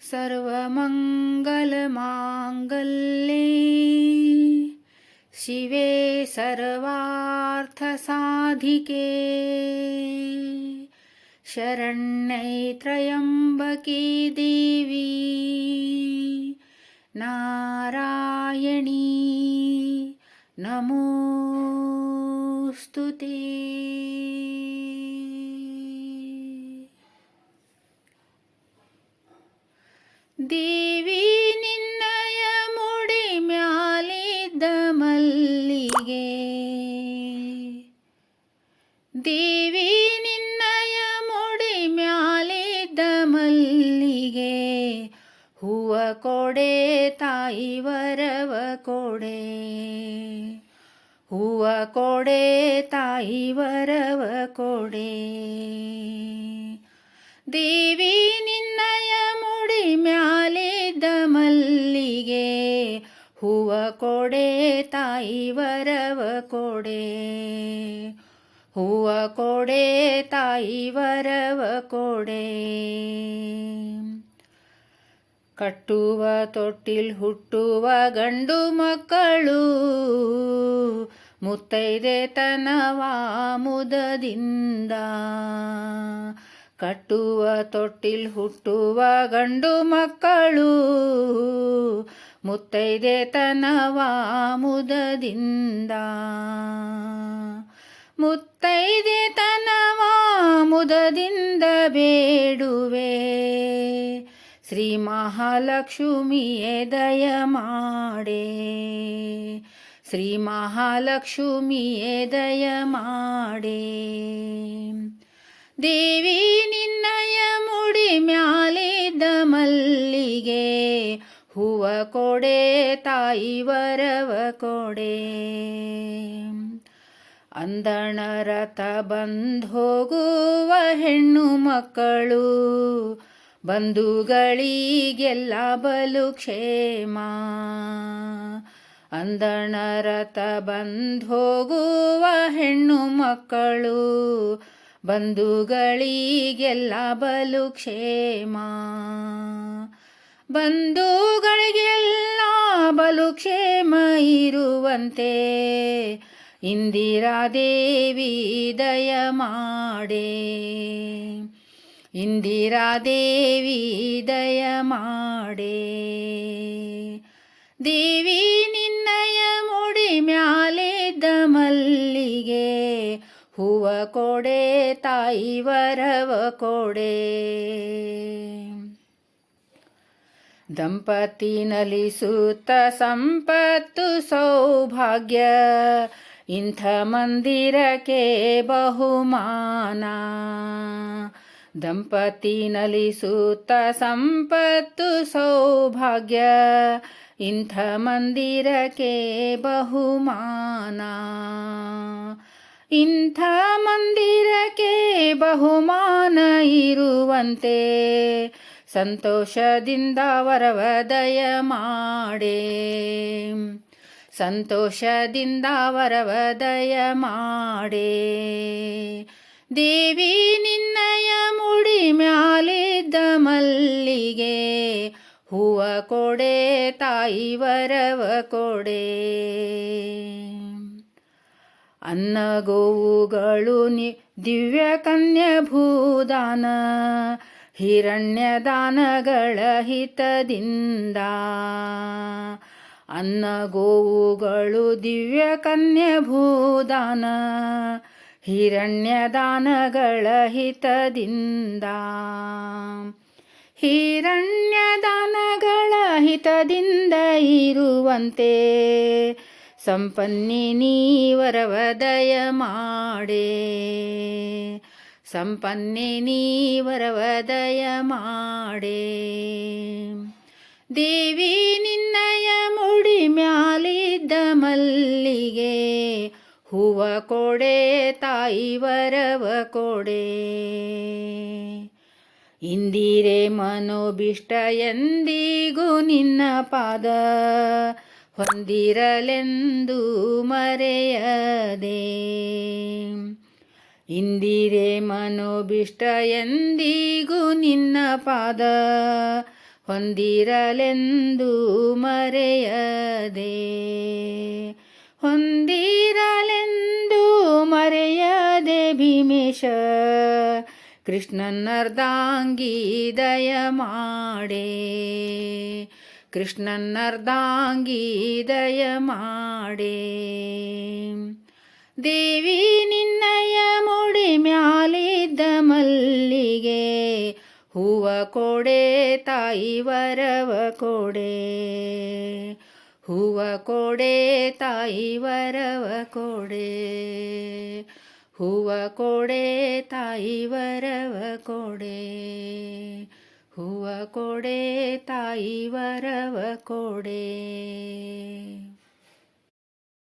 सर्वमङ्गलमाङ्गल्ये शिवे सर्वार्थसाधिके शरण्ये त्र्यम्बके देवी नारायणी नमोऽस्तुते। ದೇವಿ ನಿನ್ನಯ ಮುಡಿ ಮ್ಯಾಲಿದ್ದ ಮಲ್ಲಿಗೆ, ದೇವಿ ನಿನ್ನಯ ಮುಡಿ ಮ್ಯಾಲಿದ್ದ ಮಲ್ಲಿಗೆ, ಹೂವ ಕೊಡೆ ತಾಯಿ ವರವ ಕೊಡೆ, ಹೂವ ಕೊಡೆ ತಾಯಿ ವರವ ಕೊಡೆ. ದೇವಿ ನಿನ್ನಯ ಮುಡಿ ಮ್ಯಾಲಿದ್ದ ಮಲ್ಲಿಗೆ, ಹೂವ ಕೊಡೆ ತಾಯಿ ವರವ ಕೊಡೆ, ಹೂವ ಕೊಡೆ ತಾಯಿ ವರವ ಕೊಡೆ. ಕಟ್ಟುವ ತೊಟ್ಟಿಲ್ ಹುಟ್ಟುವ ಗಂಡು ಮಕ್ಕಳು, ಮುತ್ತೈದೆತನವ ಮುದದಿಂದ, ಕಟ್ಟುವ ತೊಟ್ಟಿಲ್ ಹುಟ್ಟುವ ಗಂಡು ಮಕ್ಕಳು, ಮುತ್ತೈದೆತನವ ಮುದದಿಂದ, ಮುತ್ತೈದೆತನವ ಮುದದಿಂದ ಬೇಡುವೆ, ಶ್ರೀ ಮಹಾಲಕ್ಷ್ಮಿಯೇ ದಯ ಮಾಡೆ, ಶ್ರೀ ಮಹಾಲಕ್ಷ್ಮಿಯೇ ದಯ ಮಾಡೆ. ದೇವಿ ನಿನ್ನಯ ಮುಡಿ ಮ್ಯಾಲಿದ್ದ ಮಲ್ಲಿಗೆ, ಹೂವ ಕೊಡೆ ತಾಯಿ ವರವ ಕೊಡೆ. ಅಂದಣ ರಥ ಬಂದೋಗುವ ಹೆಣ್ಣು ಮಕ್ಕಳು, ಬಂಧುಗಳಿಗೆಲ್ಲ ಬಲು ಕ್ಷೇಮ. ಅಂದಣ ರಥ ಬಂದೋಗುವ ಹೆಣ್ಣು ಮಕ್ಕಳು, ಬಂಧುಗಳಿಗೆಲ್ಲ ಬಲು ಕ್ಷೇಮ. ಬಂಧುಗಳಿಗೆಲ್ಲ ಬಲು ಕ್ಷೇಮ ಇರುವಂತೆ, ಇಂದಿರಾದೇವಿ ದಯ ಮಾಡೆ, ಇಂದಿರಾದೇವಿ ದಯ ಮಾಡೆ. ದೇವಿ ನಿನ್ನಯ ಮುಡಿ ಮ್ಯಾಲಿದ್ದ ಮಲ್ಲಿಗೆ, ಹೂವ ಕೊಡೆ ತಾಯಿ ವರವ ಕೊಡೆ. ದಂಪತಿ ನಲಿಸುತ್ತ ಸಂಪತ್ತು ಸೌಭಾಗ್ಯ, ಇಂಥ ಮಂದಿರಕ್ಕೆ ಬಹುಮಾನ. ದಂಪತಿ ನಲಿಸುತ್ತ ಸಂಪತ್ತು ಸೌಭಾಗ್ಯ, ಇಂಥ ಮಂದಿರಕ್ಕೆ ಬಹುಮಾನ. ಇಂಥ ಮಂದಿರಕ್ಕೆ ಬಹುಮಾನ ಇರುವಂತೆ, ಸಂತೋಷದಿಂದ ವರವ ದಯ ಮಾಡೆ, ಸಂತೋಷದಿಂದ ವರವ ದಯ ಮಾಡೆ. ದೇವಿ ನಿನ್ನಯ ಮುಡಿ ಮ್ಯಾಲಿದ್ದ ಮಲ್ಲಿಗೆ, ಹೂವ ಕೊಡೆ ತಾಯಿ ವರವ ಕೊಡೆ. ಅನ್ನ ಗೋವುಗಳು ದಿವ್ಯ ಕನ್ಯಾ ಭೂದಾನ, ಹಿರಣ್ಯದಾನಗಳ ಹಿತದಿಂದ. ಅನ್ನ ಗೋವುಗಳು ದಿವ್ಯ ಕನ್ಯಾ ಭೂದಾನ, ಹಿರಣ್ಯದಾನಗಳ ಹಿತದಿಂದ. ಹಿರಣ್ಯದಾನಗಳ ಹಿತದಿಂದ ಇರುವಂತೆ, ಸಂಪನ್ನಿನಿ ವರವ ದಯ ಮಾಡೆ, ಸಂಪನ್ನಿನಿ ವರವ ದಯ ಮಾಡೆ. ದೇವಿ ನಿನ್ನಯ ಮುಡಿ ಮ್ಯಾಲಿದ್ದ ಮಲ್ಲಿಗೆ, ಹೂವ ಕೊಡೆ ತಾಯಿ ವರವ ಕೊಡೆ. ಇಂದಿರೆ ಮನೋಭಿಷ್ಟ ಎಂದಿಗೂ ನಿನ್ನ ಪಾದ, ಹೊಂದಿರಲೆಂದು ಮರೆಯದೆ. ಇಂದಿರೆ ಮನೋಭಿಷ್ಟ ಎಂದಿಗೂ ನಿನ್ನ ಪಾದ ಹೊಂದಿರಲೆಂದು ಮರೆಯದೆ ಹೊಂದಿರಲೆಂದು ಮರೆಯದೆ ಭೀಮೇಶ ಕೃಷ್ಣನ್ನರ್ಧಾಂಗಿ ದಯ ಮಾಡೆ ಕೃಷ್ಣನ್ನರ್ಧಾಂಗಿ ದಯ ಮಾಡೆ ದೇವಿ ನಿನ್ನಯ ಮುಡಿ ಮ್ಯಾಲಿದ್ದ ಮಲ್ಲಿಗೆ ಹೂವ ಕೊಡೆ ತಾಯಿ ವರವ ಕೊಡೆ ಹೂವ ಕೊಡೆ ತಾಯಿ ವರವ ಕೊಡೆ ಹೂವ ಕೊಡೆ ತಾಯಿ ವರವ ಕೊಡೆ ಹೂವ ಕೊಡೆ ತಾಯಿ ವರವ ಕೊಡೆ.